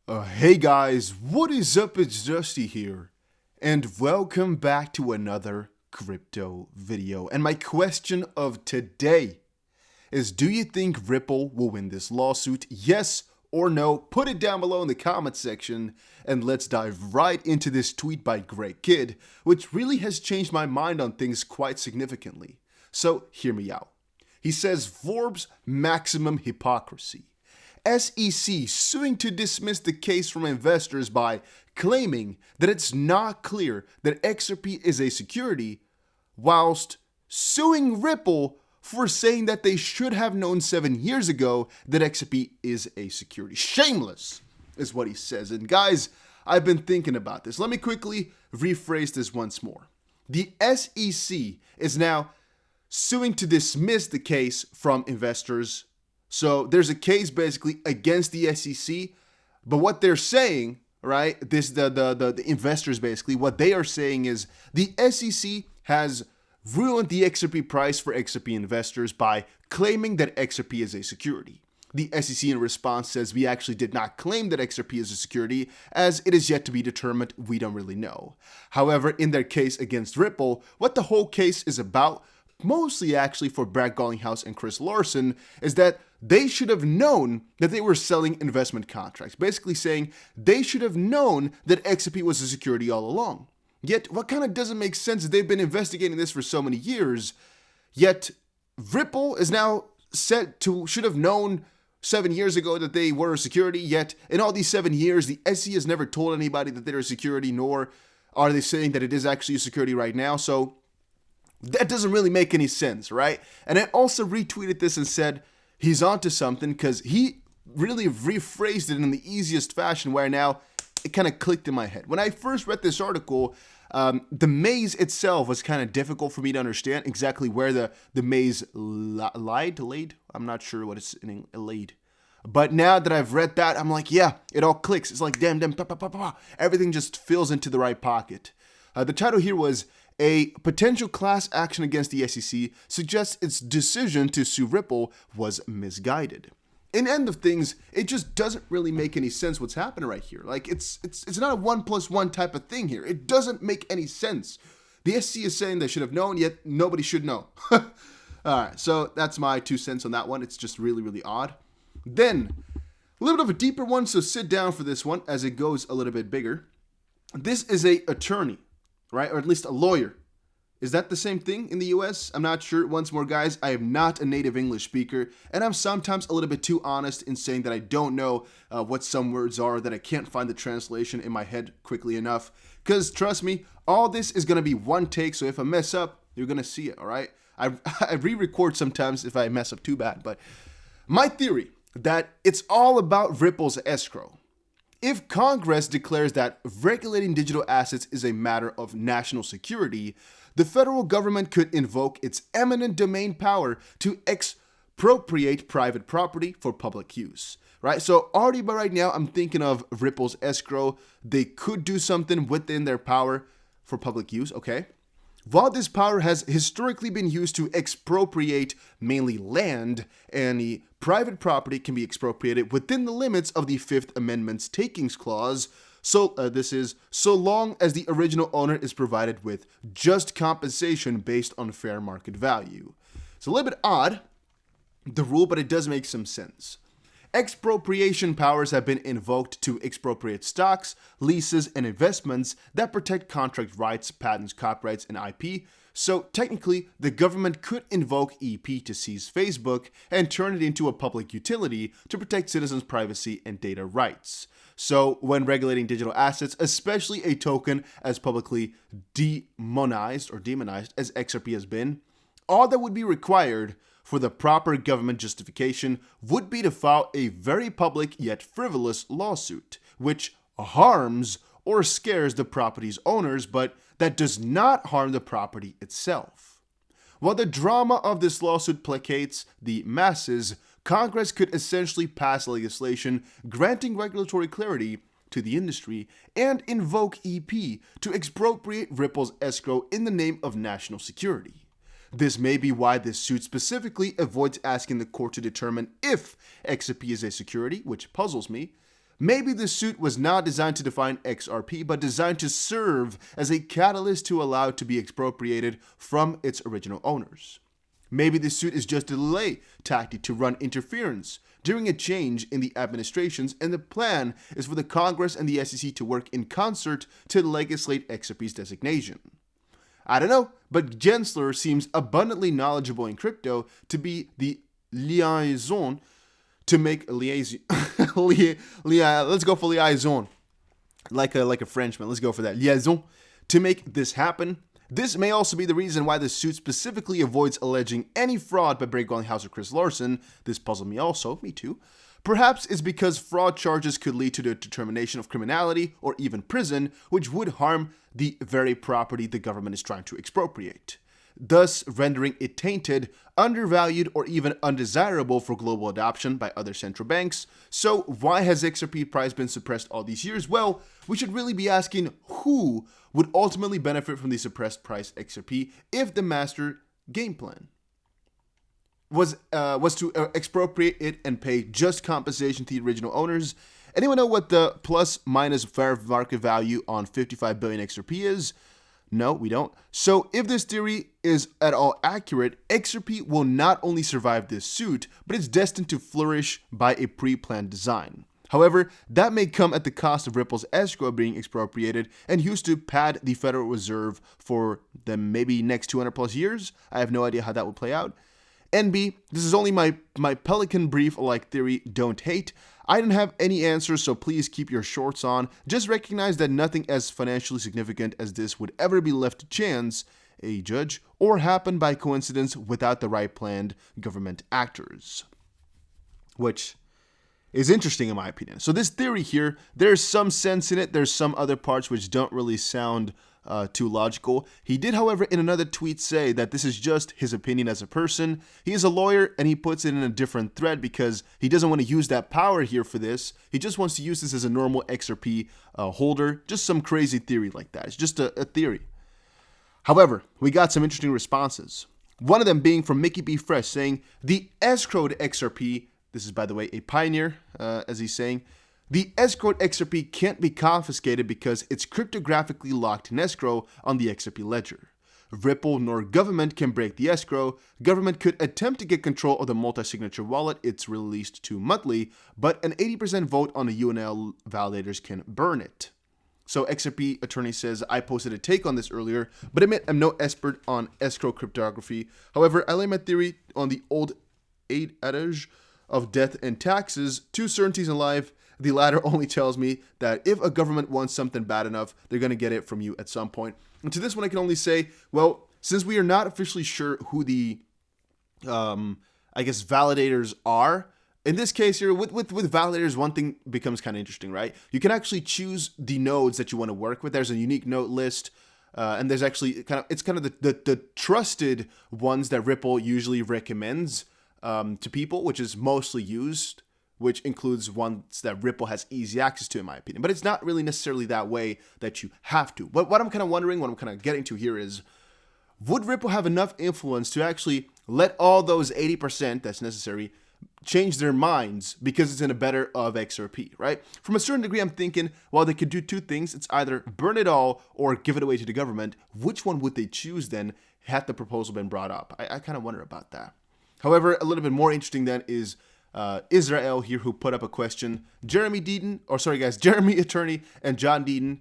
Hey guys, what is up? It's Dusty here, and welcome back to another crypto video. And my question of today is, do you think Ripple will win this lawsuit? Yes or no? Put it down below in the comment section, and let's dive right into this tweet by Greg Kidd, which really has changed my mind on things quite significantly. So hear me out. He says, Forbes maximum hypocrisy. SEC suing to dismiss the case from investors by claiming that it's not clear that XRP is a security, whilst suing Ripple for saying that they should have known 7 years ago that XRP is a security. Shameless is what he says. And guys, I've been thinking about this. Let me quickly rephrase this once more. The SEC is now suing to dismiss the case from investors. So there's a case basically against the SEC, but what they're saying, right? The investors basically, what they are saying is the SEC has ruined the XRP price for XRP investors by claiming that XRP is a security. The SEC in response says we actually did not claim that XRP is a security, as it is yet to be determined. We don't really know. However, in their case against Ripple, what the whole case is about, mostly actually for Brad Garlinghouse and Chris Larson, is that they should have known that they were selling investment contracts, basically saying they should have known that XRP was a security all along. Yet, what kind of doesn't make sense is they've been investigating this for so many years, yet Ripple is now said to should have known 7 years ago that they were a security, yet in all these 7 years, the SEC has never told anybody that they're a security, nor are they saying that it is actually a security right now. So that doesn't really make any sense, right? And I also retweeted this and said, he's onto something, because he really rephrased it in the easiest fashion where now it kind of clicked in my head. When I first read this article, the maze itself was kind of difficult for me to understand exactly where the maze laid. I'm not sure what it's in laid. But now that I've read that, I'm like, yeah, it all clicks. It's like, damn, everything just fills into the right pocket. The title here was, a potential class action against the SEC suggests its decision to sue Ripple was misguided. In end of things, it just doesn't really make any sense what's happening right here. Like, it's not a 1+1 type of thing here. It doesn't make any sense. The SEC is saying they should have known, yet nobody should know. All right, so that's my 2 cents on that one. It's just really, really odd. Then, a little bit of a deeper one, so sit down for this one as it goes a little bit bigger. This is a attorney, right? Or at least a lawyer. Is that the same thing in the US? I'm not sure. Once more, guys, I am not a native English speaker, and I'm sometimes a little bit too honest in saying that I don't know what some words are, that I can't find the translation in my head quickly enough. Because trust me, all this is going to be one take, so if I mess up, you're going to see it, all right? I re-record sometimes if I mess up too bad, but my theory that it's all about Ripple's escrow. If Congress declares that regulating digital assets is a matter of national security, the federal government could invoke its eminent domain power to expropriate private property for public use, right? So already by right now, I'm thinking of Ripple's escrow. They could do something within their power for public use, okay? While this power has historically been used to expropriate mainly land, any private property can be expropriated within the limits of the Fifth Amendment's takings clause. So this is so long as the original owner is provided with just compensation based on fair market value. It's a little bit odd, the rule, but it does make some sense. Expropriation powers have been invoked to expropriate stocks, leases, and investments that protect contract rights, patents, copyrights, and IP. So technically, the government could invoke EP to seize Facebook and turn it into a public utility to protect citizens' privacy and data rights. So when regulating digital assets, especially a token as publicly demonized as XRP has been, all that would be required for the proper government justification would be to file a very public yet frivolous lawsuit, which harms or scares the property's owners, but that does not harm the property itself. While the drama of this lawsuit placates the masses, Congress could essentially pass legislation granting regulatory clarity to the industry and invoke EP to expropriate Ripple's escrow in the name of national security. This may be why this suit specifically avoids asking the court to determine if XRP is a security, which puzzles me, Maybe the suit was not designed to define XRP, but designed to serve as a catalyst to allow it to be expropriated from its original owners. Maybe the suit is just a delay tactic to run interference during a change in the administrations, and the plan is for the Congress and the SEC to work in concert to legislate XRP's designation. I don't know, but Gensler seems abundantly knowledgeable in crypto to be the liaison to make a liaison. Let's go for liaison, like a Frenchman. Let's go for that liaison to make this happen. This may also be the reason why the suit specifically avoids alleging any fraud by Break House or Chris Larsen. This puzzled me also, me too. Perhaps it's because fraud charges could lead to the determination of criminality or even prison, which would harm the very property the government is trying to expropriate, thus rendering it tainted, undervalued, or even undesirable for global adoption by other central banks. So why has XRP price been suppressed all these years? Well, we should really be asking who would ultimately benefit from the suppressed price XRP if the master game plan was to expropriate it and pay just compensation to the original owners. Anyone know what the plus minus fair market value on 55 billion XRP is? No, we don't. So if this theory is at all accurate, XRP will not only survive this suit, but it's destined to flourish by a pre-planned design. However, that may come at the cost of Ripple's escrow being expropriated and used to pad the Federal Reserve for the maybe next 200 plus years. I have no idea how that would play out. NB, this is only my Pelican Brief-like theory, don't hate. I don't have any answers, so please keep your shorts on. Just recognize that nothing as financially significant as this would ever be left to chance, a judge, or happen by coincidence without the right planned government actors. Which is interesting in my opinion. So this theory here, there's some sense in it. There's some other parts which don't really sound too logical. He did, however, in another tweet say that this is just his opinion as a person. He is a lawyer and he puts it in a different thread because he doesn't want to use that power here for this. He just wants to use this as a normal XRP holder. Just some crazy theory like that. It's just a theory. However, we got some interesting responses. One of them being from Mickey B. Fresh saying, the escrowed XRP, this is by the way a pioneer, as he's saying, the escrowed XRP can't be confiscated because it's cryptographically locked in escrow on the XRP ledger. Ripple nor government can break the escrow. Government could attempt to get control of the multi-signature wallet it's released to monthly, but an 80% vote on the UNL validators can burn it. So XRP attorney says, I posted a take on this earlier, but admit I'm no expert on escrow cryptography. However, I lay my theory on the old adage of death and taxes, two certainties in life. The latter only tells me that if a government wants something bad enough, they're going to get it from you at some point. And to this one, I can only say, well, since we are not officially sure who the, validators are, in this case here, with validators, one thing becomes kind of interesting, right? You can actually choose the nodes that you want to work with. There's a unique node list, and there's actually it's kind of the trusted ones that Ripple usually recommends to people, which is mostly used, which includes ones that Ripple has easy access to, in my opinion. But it's not really necessarily that way that you have to. But what I'm kind of wondering, what I'm kind of getting to here is, would Ripple have enough influence to actually let all those 80% that's necessary change their minds because it's in a better of XRP, right? From a certain degree, I'm thinking, well, they could do two things. It's either burn it all or give it away to the government. Which one would they choose then had the proposal been brought up? I kind of wonder about that. However, a little bit more interesting then is Israel here, who put up a question. Jeremy Attorney and John Deaton,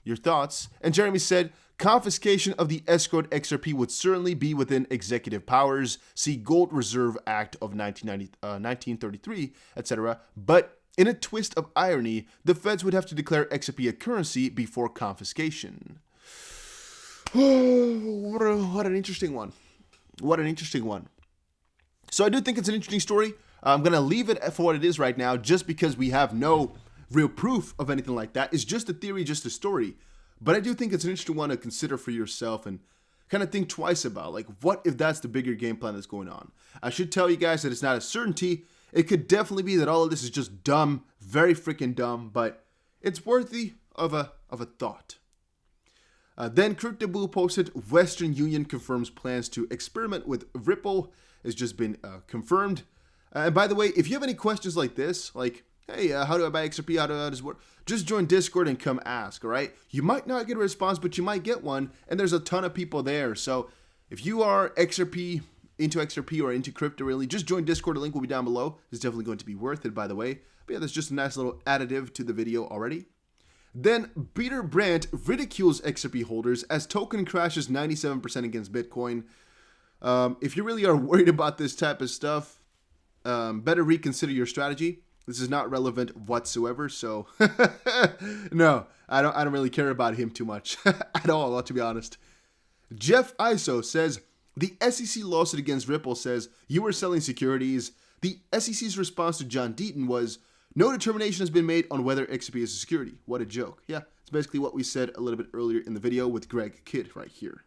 your thoughts? And Jeremy said, confiscation of the escrowed XRP would certainly be within executive powers. See Gold Reserve Act of 1933, etc. But in a twist of irony, the feds would have to declare XRP a currency before confiscation. What an interesting one. What an interesting one. So I do think it's an interesting story. I'm going to leave it for what it is right now, just because we have no real proof of anything like that. It's just a theory, just a story. But I do think it's an interesting one to consider for yourself and kind of think twice about, like, what if that's the bigger game plan that's going on? I should tell you guys that it's not a certainty. It could definitely be that all of this is just dumb, very freaking dumb, but it's worthy of a thought. Then CryptoBlue posted, Western Union confirms plans to experiment with Ripple. It's just been confirmed. And by the way, if you have any questions like this, like hey, how do I buy XRP? How does it work? Just join Discord and come ask, all right? You might not get a response, but you might get one, and there's a ton of people there. So if you are into XRP or into crypto really, just join Discord. The link will be down below. It's definitely going to be worth it, by the way. But yeah, that's just a nice little additive to the video already. Then Peter Brandt ridicules XRP holders as token crashes 97% against Bitcoin. If you really are worried about this type of stuff, better reconsider your strategy. This is not relevant whatsoever, so no, I don't really care about him too much at all, to be honest. Jeff ISO says, the SEC lawsuit against Ripple says you were selling securities. The SEC's response to John Deaton was, no determination has been made on whether XRP is a security. What a joke. Yeah, it's basically what we said a little bit earlier in the video with Greg Kidd right here.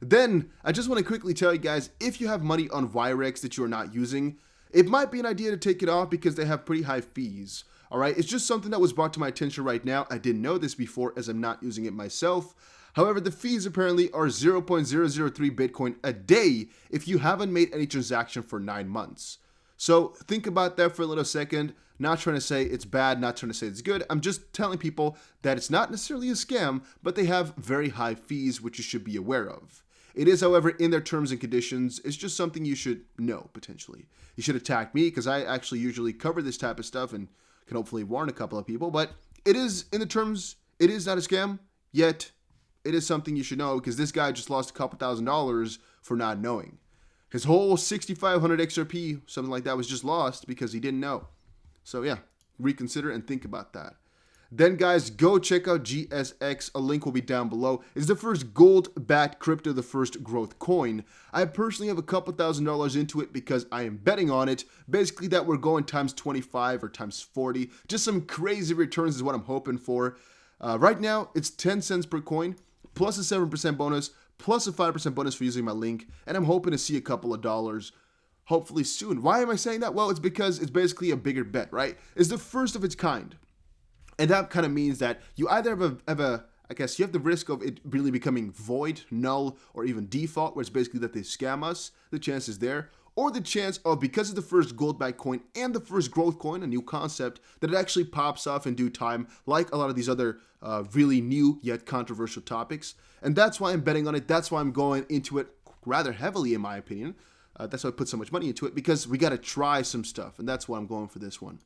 Then, I just want to quickly tell you guys, if you have money on Wirex that you are not using, it might be an idea to take it off because they have pretty high fees. All right, it's just something that was brought to my attention right now. I didn't know this before as I'm not using it myself. However, the fees apparently are 0.003 Bitcoin a day if you haven't made any transaction for 9 months. So think about that for a little second. Not trying to say it's bad, not trying to say it's good. I'm just telling people that it's not necessarily a scam, but they have very high fees, which you should be aware of. It is, however, in their terms and conditions. It's just something you should know, potentially. You should attack me, because I actually usually cover this type of stuff and can hopefully warn a couple of people. But it is, in the terms, it is not a scam, yet it is something you should know, because this guy just lost a couple $1,000s for not knowing. His whole 6,500 XRP, something like that, was just lost because he didn't know. So yeah, reconsider and think about that. Then guys, go check out GSX. A link will be down below. It's the first gold-backed crypto, the first growth coin. I personally have a couple $1,000s into it because I am betting on it. Basically that we're going times 25 or times 40. Just some crazy returns is what I'm hoping for. Right now, it's 10 cents per coin, plus a 7% bonus, plus a 5% bonus for using my link. And I'm hoping to see a couple of dollars hopefully soon. Why am I saying that? Well, it's because it's basically a bigger bet, right? It's the first of its kind. And that kind of means that you either have I guess you have the risk of it really becoming void, null, or even default, where it's basically that they scam us. The chance is there. Or the chance of, because it's the first gold-backed coin and the first growth coin, a new concept, that it actually pops off in due time, like a lot of these other really new yet controversial topics. And that's why I'm betting on it. That's why I'm going into it rather heavily, in my opinion. That's why I put so much money into it, because we got to try some stuff. And that's why I'm going for this one.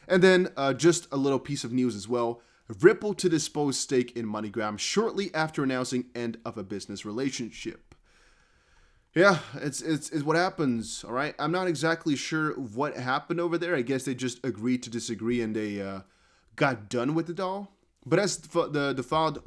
And then just a little piece of news as well. Ripple to dispose stake in MoneyGram shortly after announcing end of a business relationship. Yeah, it's what happens, all right? I'm not exactly sure what happened over there. I guess they just agreed to disagree and they got done with it all. But as the filed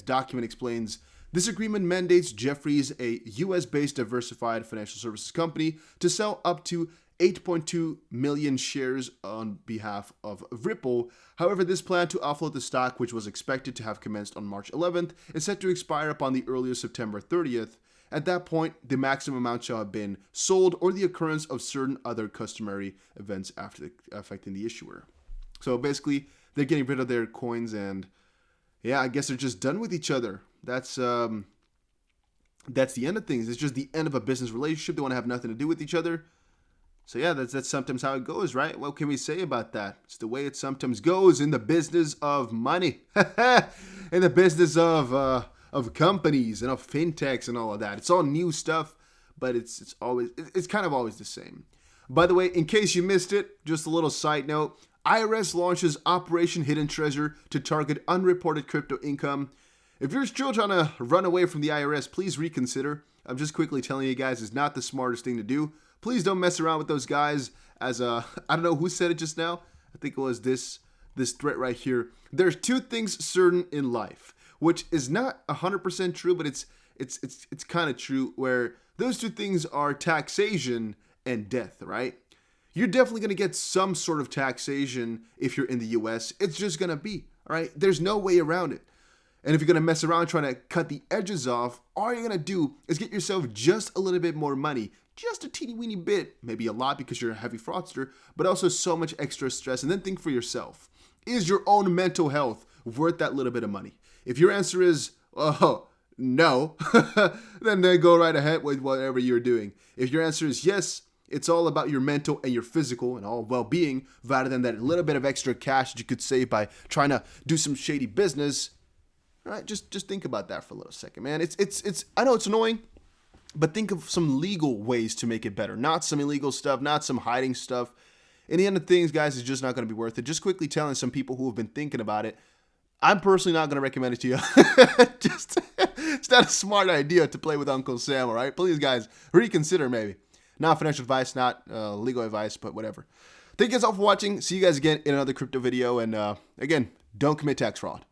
document explains, this agreement mandates Jefferies, a US-based diversified financial services company, to sell up to 8.2 million shares on behalf of Ripple. However, this plan to offload the stock, which was expected to have commenced on March 11th, is set to expire upon the earliest September 30th. At that point, the maximum amount shall have been sold or the occurrence of certain other customary events affecting the issuer. So basically, they're getting rid of their coins and yeah, I guess they're just done with each other. That's the end of things. It's just the end of a business relationship. They want to have nothing to do with each other. So yeah, that's sometimes how it goes, right? What can we say about that? It's the way it sometimes goes in the business of money, in the business of companies and of fintechs and all of that. It's all new stuff, but it's kind of always the same. By the way, in case you missed it, just a little side note: IRS launches Operation Hidden Treasure to target unreported crypto income. If you're still trying to run away from the IRS, please reconsider. I'm just quickly telling you guys, it's not the smartest thing to do. Please don't mess around with those guys. As I don't know who said it just now. I think it was this threat right here. There's two things certain in life, which is not 100% true, but it's kind of true. Where those two things are taxation and death, right? You're definitely gonna get some sort of taxation if you're in the U.S. It's just gonna be, all right? There's no way around it. And if you're gonna mess around trying to cut the edges off, all you're gonna do is get yourself just a little bit more money. Just a teeny weeny bit, maybe a lot because you're a heavy fraudster, but also so much extra stress. And then think for yourself, is your own mental health worth that little bit of money? If your answer is, oh, no, then go right ahead with whatever you're doing. If your answer is yes, It's all about your mental and your physical and all well-being rather than that little bit of extra cash that you could save by trying to do some shady business. All right, just think about that for a little second, man. It's I know it's annoying, but think of some legal ways to make it better. Not some illegal stuff, not some hiding stuff. In the end of things, guys, it's just not going to be worth it. Just quickly telling some people who have been thinking about it, I'm personally not going to recommend it to you. It's not a smart idea to play with Uncle Sam, all right? Please, guys, reconsider maybe. Not financial advice, not legal advice, but whatever. Thank you guys all for watching. See you guys again in another crypto video. And again, don't commit tax fraud.